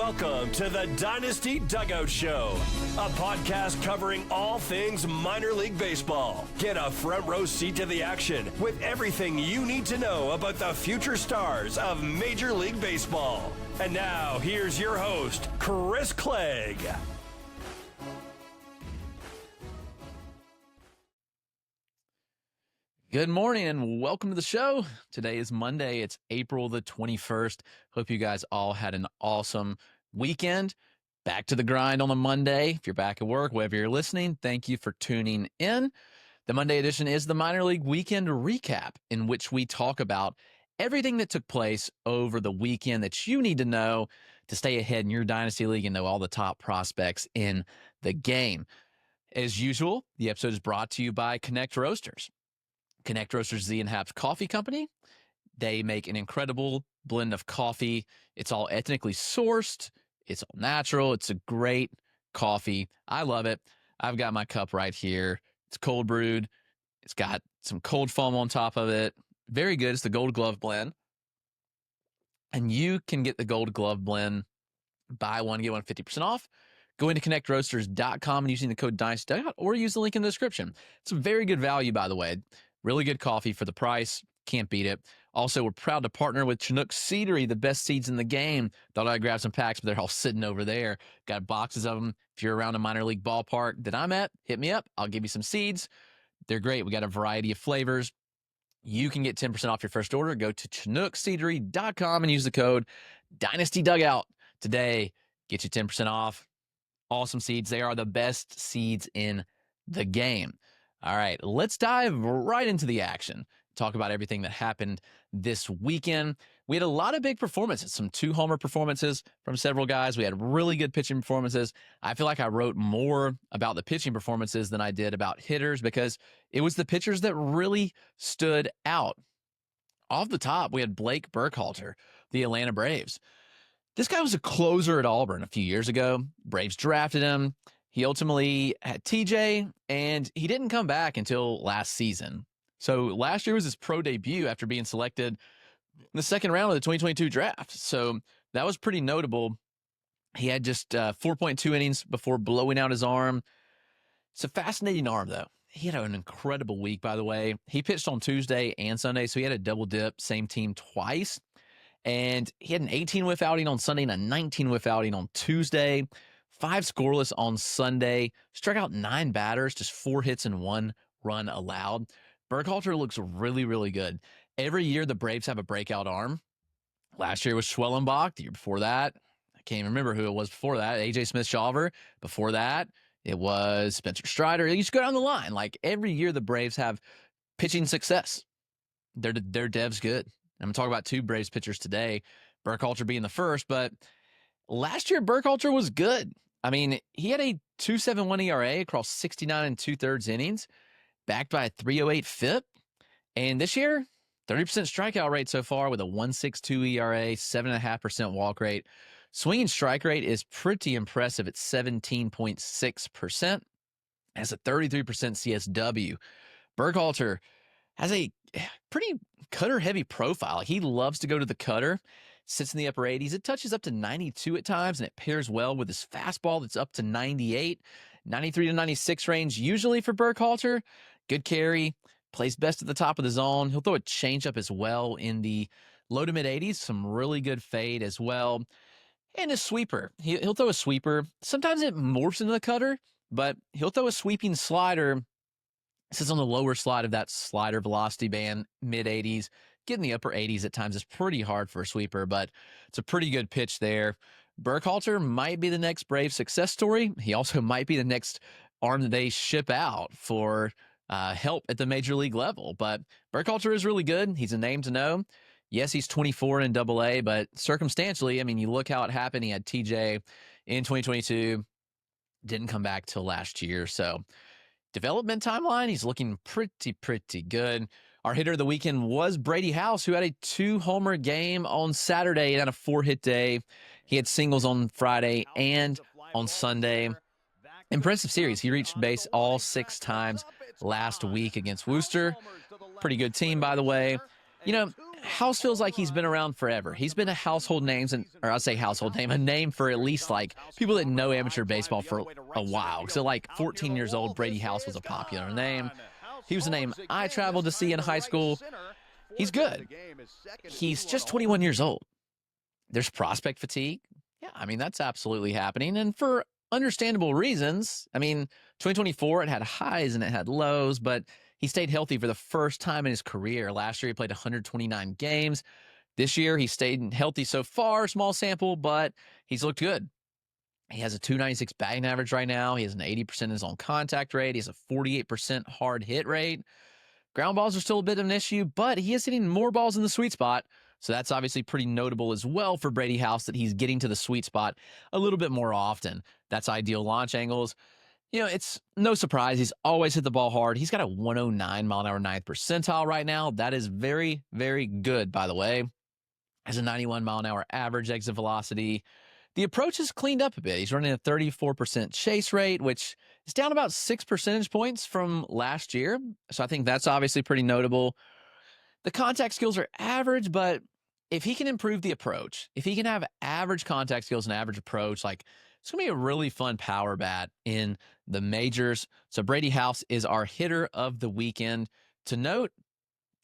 Welcome to the Dynasty Dugout Show, a podcast covering all things minor league baseball. Get a front row seat to the action with everything you need to know about the future stars of Major League Baseball. And now, here's your host, Chris Clegg. Good morning and welcome to the show. Today is Monday. It's April the 21st. Hope you guys all had an awesome weekend. Back to the grind on a Monday. If you're back at work, wherever you're listening, thank you for tuning in. The Monday edition is the Minor League Weekend Recap, in which we talk about everything that took place over the weekend that you need to know to stay ahead in your Dynasty League and know all the top prospects in the game. As usual, the episode is brought to you by Connect Roasters. Connect Roasters is the in-house coffee company. They make an incredible blend of coffee. It's all ethnically sourced. It's all natural. It's a great coffee. I love it. I've got my cup right here. It's cold brewed. It's got some cold foam on top of it. Very good. It's the Gold Glove blend. And you can get the Gold Glove blend, buy one, get one 50% off. Go into connectroasters.com and using the code DYNASTYDUGOUT or use the link in the description. It's a very good value, by the way. Really good coffee for the price. Can't beat it. Also, we're proud to partner with Chinook Seedery, the best seeds in the game. Thought I'd grab some packs, but they're all sitting over there. Got boxes of them. If you're around a minor league ballpark that I'm at, hit me up. I'll give you some seeds. They're great. We got a variety of flavors. You can get 10% off your first order. Go to chinookseedery.com and use the code DYNASTYDUGOUT today. Get you 10% off. Awesome seeds. They are the best seeds in the game. All right, let's dive right into the action. Talk about everything that happened this weekend. We had a lot of big performances, some two-homer performances from several guys. We had really good pitching performances. I feel like I wrote more about the pitching performances than I did about hitters because it was the pitchers that really stood out. Off the top, we had Blake Burkhalter, the Atlanta Braves. This guy was a closer at Auburn a few years ago. Braves drafted him. He ultimately had TJ, and he didn't come back until last season. So last year was his pro debut after being selected in the second round of the 2022 draft. So that was pretty notable. He had just 4.2 innings before blowing out his arm. It's a fascinating arm, though. He had an incredible week, by the way. He pitched on Tuesday and Sunday, so he had a double dip, same team twice. And he had an 18-whiff outing on Sunday and a 19-whiff outing on Tuesday. 5 scoreless on Sunday, struck out 9 batters, just 4 hits and 1 run allowed. Burkhalter looks really, really good. Every year the Braves have a breakout arm. Last year was Schwellenbach. The year before that, I can't even remember who it was before that. AJ Smith-Shawver. Before that, it was Spencer Strider. You just go down the line. Like every year the Braves have pitching success. Their dev's good. I'm going to talk about 2 Braves pitchers today, Burkhalter being the first, but last year Burkhalter was good. I mean, he had a 2.71 ERA across 69 2/3 innings, backed by a 3.08 FIP. And this year, 30% strikeout rate so far with a 1.62 ERA, 7.5% walk rate. Swinging strike rate is pretty impressive at 17.6%. Has a 33% CSW. Burkhalter has a pretty cutter-heavy profile. He loves to go to the cutter. Sits in the upper 80s. It touches up to 92 at times, and it pairs well with his fastball that's up to 98, 93 to 96 range, usually for Burkhalter. Good carry, plays best at the top of the zone. He'll throw a changeup as well in the low to mid 80s, some really good fade as well. And a sweeper. He'll throw a sweeper. Sometimes it morphs into the cutter, but he'll throw a sweeping slider. Sits on the lower slide of that slider velocity band, mid 80s. Getting the upper 80s at times is pretty hard for a sweeper, but it's a pretty good pitch there. Burkhalter might be the next Brave success story. He also might be the next arm that they ship out for help at the major league level. But Burkhalter is really good. He's a name to know. Yes, he's 24 in AA, but circumstantially, I mean, you look how it happened. He had TJ in 2022, didn't come back till last year. So development timeline, he's looking pretty good. Our hitter of the weekend was Brady House, who had a 2-homer game on Saturday and had a 4-hit day. He had singles on Friday and on Sunday. Impressive series. He reached base all 6 times last week against Worcester. Pretty good team, by the way. You know, House feels like he's been around forever. He's been a household name, or I'll say household name, a name for at least like people that know amateur baseball for a while. So like 14 years old, Brady House was a popular name. He was a name I traveled to see in high school. He's good. He's just 21 years old. There's prospect fatigue. Yeah, I mean, that's absolutely happening. And for understandable reasons. I mean, 2024, it had highs and it had lows, but he stayed healthy for the first time in his career. Last year, he played 129 games. This year, he stayed healthy so far, small sample, but he's looked good. He has a 296 batting average right now. He has an 80% in his own contact rate. He has a 48% hard hit rate. Ground balls are still a bit of an issue, but he is hitting more balls in the sweet spot. So that's obviously pretty notable as well for Brady House that he's getting to the sweet spot a little bit more often. That's ideal launch angles. You know, it's no surprise. He's always hit the ball hard. He's got a 109 mile an hour ninth percentile right now. That is very, very good, by the way. Has a 91 mile an hour average exit velocity. The approach is cleaned up a bit. He's running a 34% chase rate, which is down about 6 percentage points from last year. So I think that's obviously pretty notable. The contact skills are average, but if he can improve the approach, if he can have average contact skills and average approach, like it's going to be a really fun power bat in the majors. So Brady House is our hitter of the weekend to note.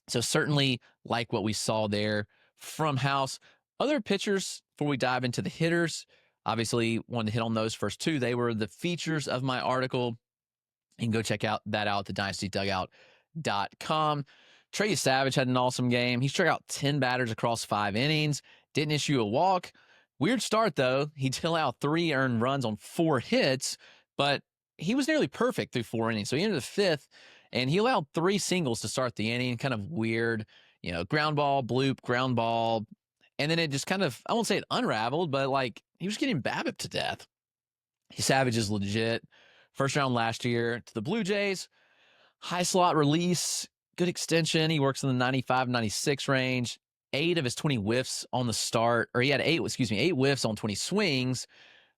So certainly like what we saw there from House. Other pitchers, before we dive into the hitters, obviously wanted to hit on those first two. They were the features of my article. You can go check that out at thedynastydugout.com. Trey Yesavage had an awesome game. He struck out 10 batters across 5 innings, didn't issue a walk. Weird start, though. He did allow 3 earned runs on 4 hits, but he was nearly perfect through 4 innings. So he entered the 5th, and he allowed 3 singles to start the inning. Kind of weird, ground ball, bloop, ground ball. And then it just kind of, I won't say it unraveled, but like he was getting BABIP to death. Yesavage is legit. First round last year to the Blue Jays. High slot release, good extension. He works in the 95, 96 range. 8 of his 20 whiffs on the start, or he had 8 whiffs on 20 swings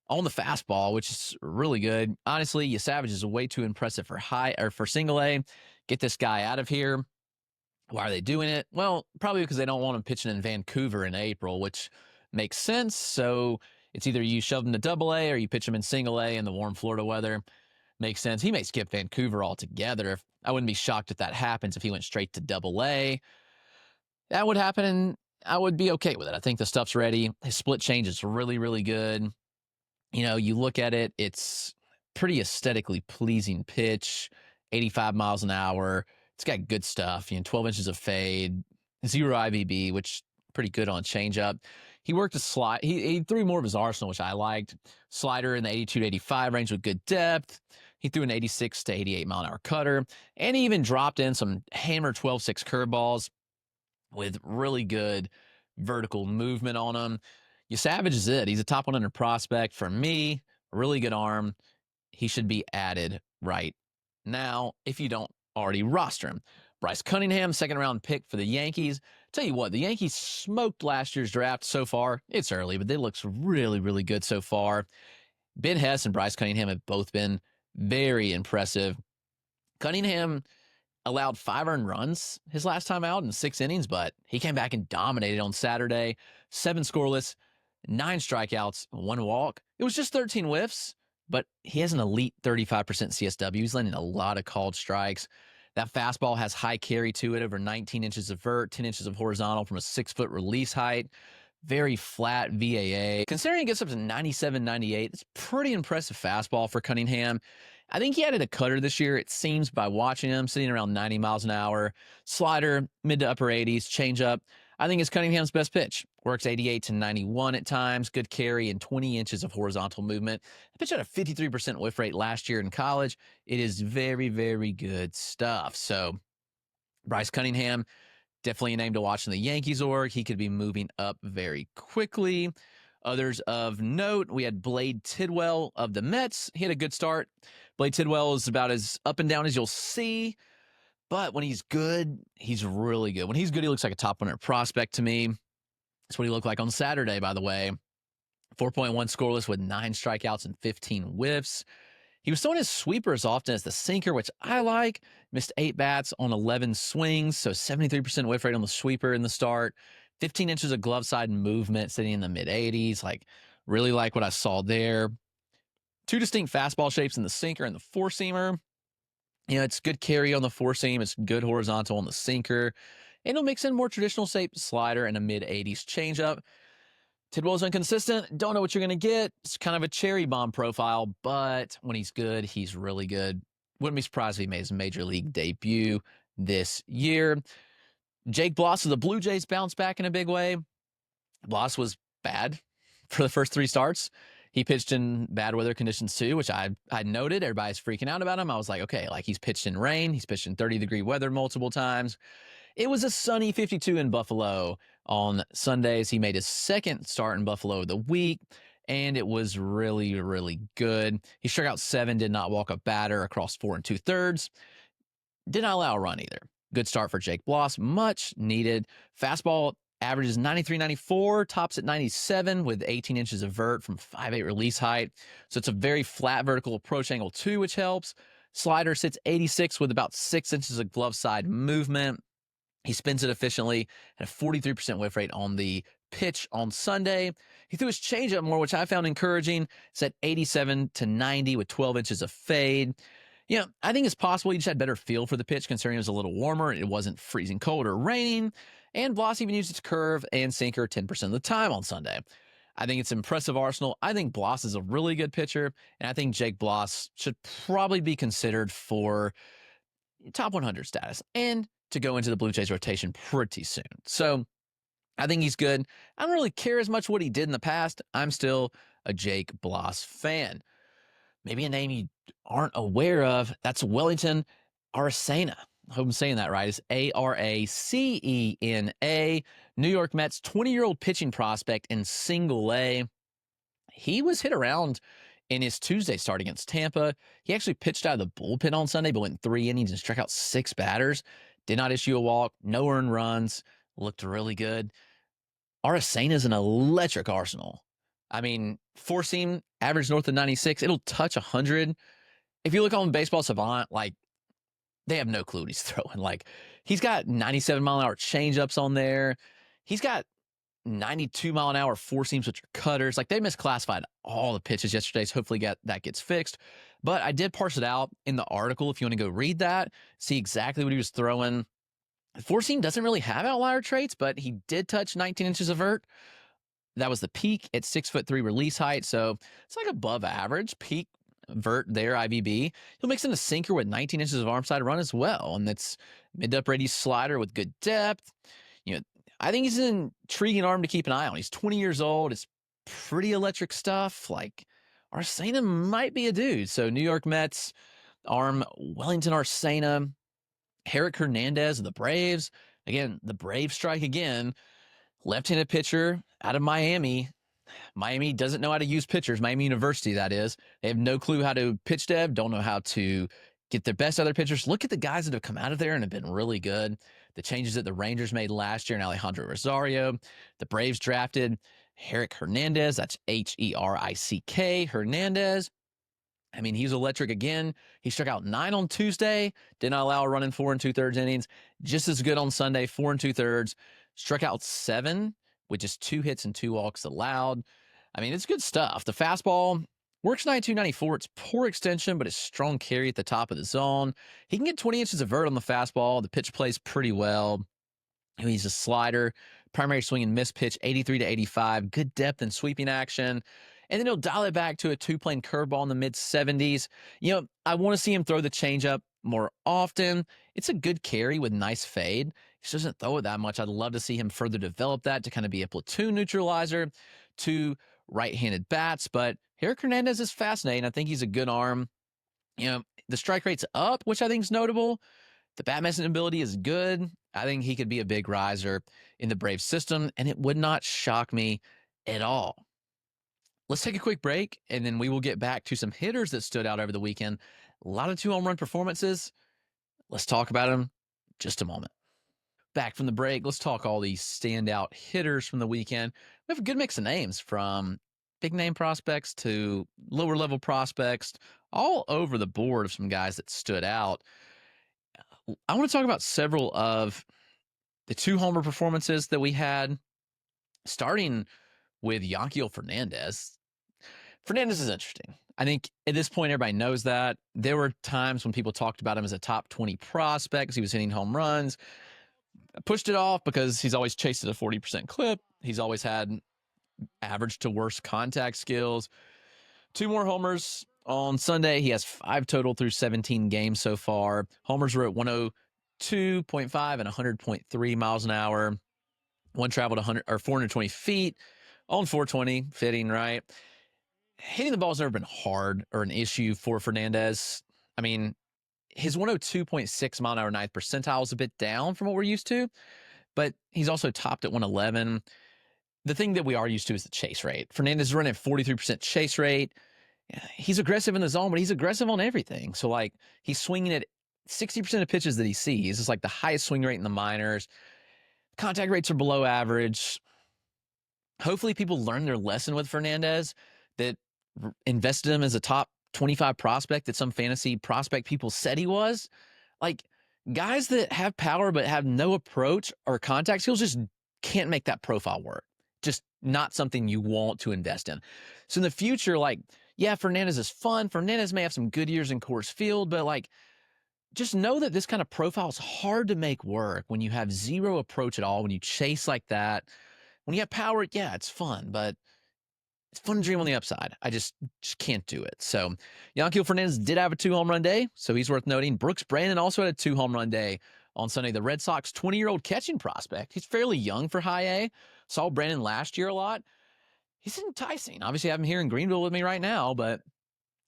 on the fastball, which is really good. Honestly, Yesavage is way too impressive for single A. Get this guy out of here. Why are they doing it? Well, probably because they don't want him pitching in Vancouver in April, which makes sense. So it's either you shove him to Double A or you pitch him in Single A in the warm Florida weather. Makes sense. He may skip Vancouver altogether. I wouldn't be shocked if that happens if he went straight to Double A. That would happen, and I would be okay with it. I think the stuff's ready. His split change is really, really good. You look at it, it's pretty aesthetically pleasing pitch, 85 miles an hour. It's got good stuff, 12 inches of fade, 0 IVB, which pretty good on changeup. He worked a slide. He threw more of his arsenal, which I liked. Slider in the 82 to 85 range with good depth. He threw an 86 to 88 mile an hour cutter, and he even dropped in some hammer 12-6 curveballs with really good vertical movement on him. Yesavage is it. He's a top 100 prospect for me. Really good arm. He should be added right now if you don't already roster him. Bryce Cunningham, second-round pick for the Yankees. Tell you what, the Yankees smoked last year's draft so far. It's early, but it looks really, really good so far. Ben Hess and Bryce Cunningham have both been very impressive. Cunningham allowed 5 earned runs his last time out in 6 innings, but he came back and dominated on Saturday. 7 scoreless, 9 strikeouts, 1 walk. It was just 13 whiffs, but he has an elite 35% CSW. He's landing a lot of called strikes. That fastball has high carry to it, over 19 inches of vert, 10 inches of horizontal from a 6-foot release height. Very flat VAA. Considering it gets up to 97, 98, it's pretty impressive fastball for Cunningham. I think he added a cutter this year, it seems, by watching him, sitting around 90 miles an hour. Slider, mid to upper 80s, changeup. I think it's Cunningham's best pitch. Works 88 to 91 at times, good carry, and 20 inches of horizontal movement. The pitch had a 53% whiff rate last year in college. It is very, very good stuff. So, Bryce Cunningham, definitely a name to watch in the Yankees org. He could be moving up very quickly. Others of note, we had Blade Tidwell of the Mets. He had a good start. Blade Tidwell is about as up and down as you'll see. But when he's good, he's really good. When he's good, he looks like a top 100 prospect to me. That's what he looked like on Saturday, by the way. 4.1 scoreless with 9 strikeouts and 15 whiffs. He was throwing his sweeper as often as the sinker, which I like. Missed 8 bats on 11 swings, so 73% whiff rate on the sweeper in the start. 15 inches of glove side movement, sitting in the mid-80s. Like, really like what I saw there. 2 distinct fastball shapes in the sinker and the four-seamer. It's good carry on the four-seam. It's good horizontal on the sinker. And he'll mix in more traditional shape slider and a mid-80s changeup. Tidwell's inconsistent. Don't know what you're going to get. It's kind of a cherry bomb profile, but when he's good, he's really good. Wouldn't be surprised if he made his major league debut this year. Jake Bloss of the Blue Jays bounced back in a big way. Bloss was bad for the first 3 starts. He pitched in bad weather conditions too, which I noted. Everybody's freaking out about him. I was like, okay, like he's pitched in rain. He's pitched in 30-degree weather multiple times. It was a sunny 52 in Buffalo on Sundays. He made his second start in Buffalo of the week, and it was really, really good. He struck out 7, did not walk a batter across 4 2/3. Did not allow a run either. Good start for Jake Bloss. Much needed. Fastball averages 93-94, tops at 97 with 18 inches of vert from 5'8" release height. So it's a very flat vertical approach angle too, which helps. Slider sits 86 with about 6 inches of glove side movement. He spins it efficiently, had a 43% whiff rate on the pitch on Sunday. He threw his changeup more, which I found encouraging. It's at 87-90 with 12 inches of fade. I think it's possible he just had better feel for the pitch considering it was a little warmer and it wasn't freezing cold or raining. And Bloss even used its curve and sinker 10% of the time on Sunday. I think it's impressive arsenal. I think Bloss is a really good pitcher, and I think Jake Bloss should probably be considered for top 100 status and to go into the Blue Jays rotation pretty soon. So I think he's good. I don't really care as much what he did in the past. I'm still a Jake Bloss fan. Maybe a name you aren't aware of. That's Wellington Aracena. I hope I'm saying that right. It's Aracena. New York Mets 20-year-old pitching prospect in single A. He was hit around in his Tuesday start against Tampa. He actually pitched out of the bullpen on Sunday, but went 3 innings and struck out 6 batters. Did not issue a walk, no earned runs, looked really good. Aracena is an electric arsenal. I mean, four-seam, average north of 96. It'll touch 100. If you look on Baseball Savant, like, they have no clue what he's throwing. Like, he's got 97-mile-an-hour changeups on there. He's got 92-mile-an-hour four-seams, which are cutters. Like, they misclassified all the pitches yesterday, so hopefully that gets fixed. But I did parse it out in the article if you want to go read that, see exactly what he was throwing. The four-seam doesn't really have outlier traits, but he did touch 19 inches of vert. That was the peak at 6'3" release height, so it's like above average peak vert there, IVB. He'll mix in a sinker with 19 inches of arm side run as well, and that's mid to upper 80s slider with good depth. I think he's an intriguing arm to keep an eye on. He's 20 years old. It's pretty electric stuff. Like, Aracena might be a dude. So New York Mets arm Wellington Aracena. Herick Hernandez of the Braves. Again, the Braves strike again. Left-handed pitcher out of Miami. Miami doesn't know how to use pitchers. Miami University, that is. They have no clue how to pitch dev, don't know how to get their best other pitchers. Look at the guys that have come out of there and have been really good. The changes that the Rangers made last year in Alejandro Rosario. The Braves drafted Herick Hernandez. That's Herick Hernandez. I mean, he's electric again. He struck out 9 on Tuesday. Did not allow a run in 4 2/3 innings. Just as good on Sunday, 4 2/3. Struck out 7 with just 2 hits and 2 walks allowed. I mean, it's good stuff. The fastball works 92-94. It's poor extension, but it's strong carry at the top of the zone. He can get 20 inches of vert on the fastball. The pitch plays pretty well. He's a slider. Primary swing and miss pitch, 83-85. Good depth and sweeping action. And then he'll dial it back to a 2-plane curveball in the mid-70s. I want to see him throw the changeup more often. It's a good carry with nice fade. He just doesn't throw it that much. I'd love to see him further develop that to kind of be a platoon neutralizer to right-handed bats. But Herick Hernandez is fascinating. I think he's a good arm. The strike rate's up, which I think is notable. The bat messing ability is good. I think he could be a big riser in the Braves system, and it would not shock me at all. Let's take a quick break, and then we will get back to some hitters that stood out over the weekend. A lot of 2-home run performances. Let's talk about them in just a moment. Back from the break, let's talk all these standout hitters from the weekend. We have a good mix of names, from big-name prospects to lower-level prospects, all over the board of some guys that stood out. I want to talk about several of the 2-homer performances that we had, starting with Yanqiuel Fernandez. Fernandez is interesting. I think at this point, everybody knows that. There were times when people talked about him as a top 20 prospect because he was hitting home runs. I pushed it off because he's always chased at a 40% clip. He's always had average to worst contact skills. 2 more homers on Sunday. He has 5 total through 17 games so far. Homers were at 102.5 and 100.3 miles an hour. One traveled 420 feet on 420, fitting, right? Hitting the ball's never been hard or an issue for Fernandez. I mean, his 102.6 mile an hour ninth percentile is a bit down from what we're used to, but he's also topped at 111. The thing that we are used to is the chase rate. Fernandez is running at 43% chase rate. He's aggressive in the zone, but he's aggressive on everything. So, like, he's swinging at 60% of pitches that he sees. It's like the highest swing rate in the minors. Contact rates are below average. Hopefully people learn their lesson with Fernandez, that invested him as a top 25 prospect that some fantasy prospect people said he was. Like, guys that have power but have no approach or contact skills just can't make that profile work. Just not something you want to invest in. So in the future, like, yeah, Fernandez is fun. Fernandez may have some good years in Coors Field, but like, just know that this kind of profile is hard to make work when you have zero approach at all, when you chase like that. When you have power, yeah, it's fun, but it's fun to dream on the upside. I just can't do it. So Yanqiuel Fernandez did have a 2-home run day, so he's worth noting. Brannon also had a 2-home run day on Sunday. The Red Sox 20-year-old catching prospect. He's fairly young for high A. Saw Brannon last year a lot. He's enticing. Obviously, I have him here in Greenville with me right now, but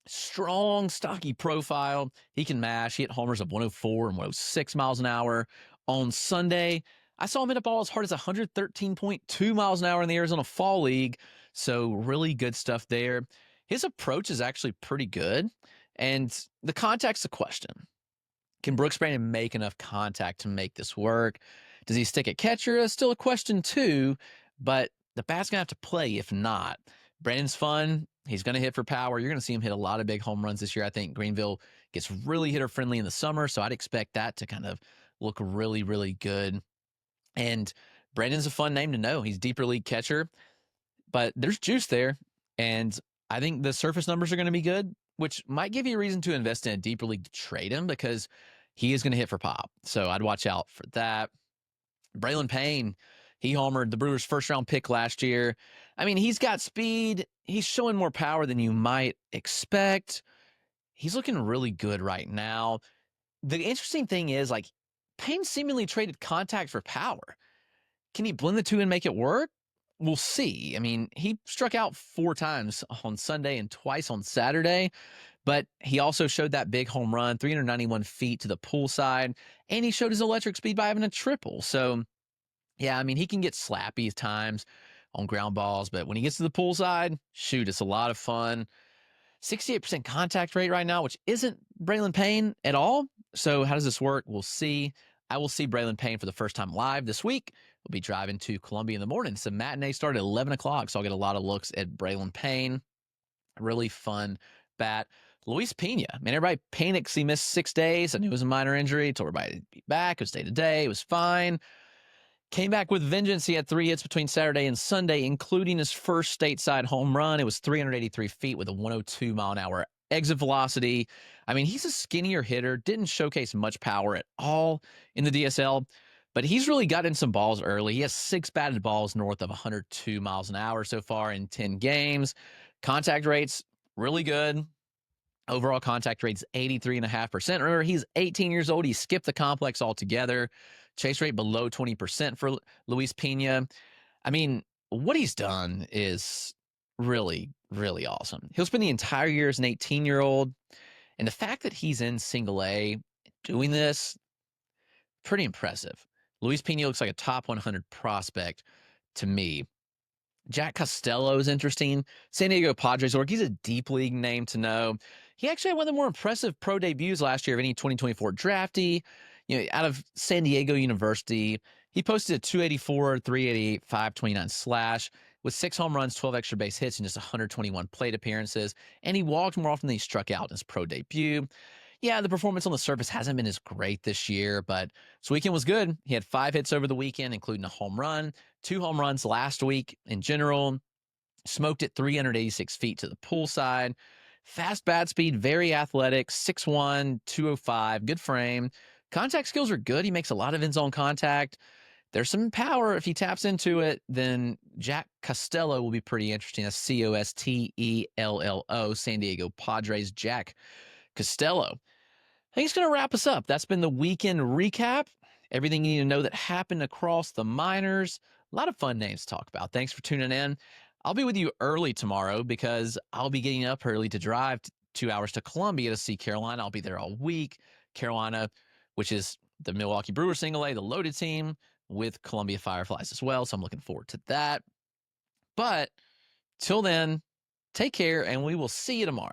strong, stocky profile. He can mash. He hit homers of 104 and 106 miles an hour. On Sunday, I saw him hit a ball as hard as 113.2 miles an hour in the Arizona Fall League. So really good stuff there. His approach is actually pretty good. And the contact's the question. Can Brooks Brannon make enough contact to make this work? Does he stick at catcher? That's still a question too. But the bat's going to have to play if not. Brandon's fun. He's going to hit for power. You're going to see him hit a lot of big home runs this year. I think Greenville gets really hitter-friendly in the summer, so I'd expect that to kind of look really, really good. And Brandon's a fun name to know. He's deeper league catcher, but there's juice there. And I think the surface numbers are going to be good, which might give you a reason to invest in a deeper league to trade him because he is going to hit for pop. So I'd watch out for that. Braylon Payne, he homered, the Brewers' first-round pick last year. I mean, he's got speed. He's showing more power than you might expect. He's looking really good right now. The interesting thing is, like, Payne seemingly traded contact for power. Can he blend the two and make it work? We'll see. I mean, he struck out 4 times on Sunday and twice on Saturday, but he also showed that big home run, 391 feet to the pool side, and he showed his electric speed by having a triple. So, yeah, I mean, he can get slappy at times on ground balls, but when he gets to the pool side, shoot, it's a lot of fun. 68% contact rate right now, which isn't Braylon Payne at all. So how does this work? We'll see. I will see Braylon Payne for the first time live this week. We'll be driving to Columbia in the morning. So matinee started at 11 o'clock, so I'll get a lot of looks at Braylon Payne. Really fun bat. Luis Peña. Man, everybody panics. He missed 6 days. I knew it was a minor injury. Told everybody to be back. It was day-to-day. It was fine. Came back with vengeance. He had 3 hits between Saturday and Sunday, including his first stateside home run. It was 383 feet with a 102 mile an hour exit velocity. I mean, he's a skinnier hitter, didn't showcase much power at all in the DSL, but he's really gotten some balls early. He has 6 batted balls north of 102 miles an hour so far in 10 games. Contact rates, really good. Overall contact rate's 83.5%. Remember, he's 18 years old. He skipped the complex altogether. Chase rate below 20% for Luis Peña. I mean, what he's done is really, really awesome. He'll spend the entire year as an 18-year-old. And the fact that he's in single A doing this, pretty impressive. Luis Peña looks like a top 100 prospect to me. Jack Costello is interesting. San Diego Padres work. He's a deep league name to know. He actually had one of the more impressive pro debuts last year of any 2024 draftee. You know, out of San Diego University, he posted a 284, 388, 529 slash with 6 home runs, 12 extra base hits, and just 121 plate appearances. And he walked more often than he struck out in his pro debut. Yeah, the performance on the surface hasn't been as great this year, but this weekend was good. He had 5 hits over the weekend, including a home run, 2 home runs last week in general. Smoked it 386 feet to the pool side. Fast bat speed, very athletic, 6'1", 205, good frame. Contact skills are good. He makes a lot of end-zone contact. There's some power. If he taps into it, then Jack Costello will be pretty interesting. That's Costello, San Diego Padres Jack Costello. I think it's going to wrap us up. That's been the weekend recap. Everything you need to know that happened across the minors. A lot of fun names to talk about. Thanks for tuning in. I'll be with you early tomorrow because I'll be getting up early to drive 2 hours to Columbia to see Carolina. I'll be there all week. Carolina, which is the Milwaukee Brewers single A, the loaded team with Columbia Fireflies as well. So I'm looking forward to that. But till then, take care and we will see you tomorrow.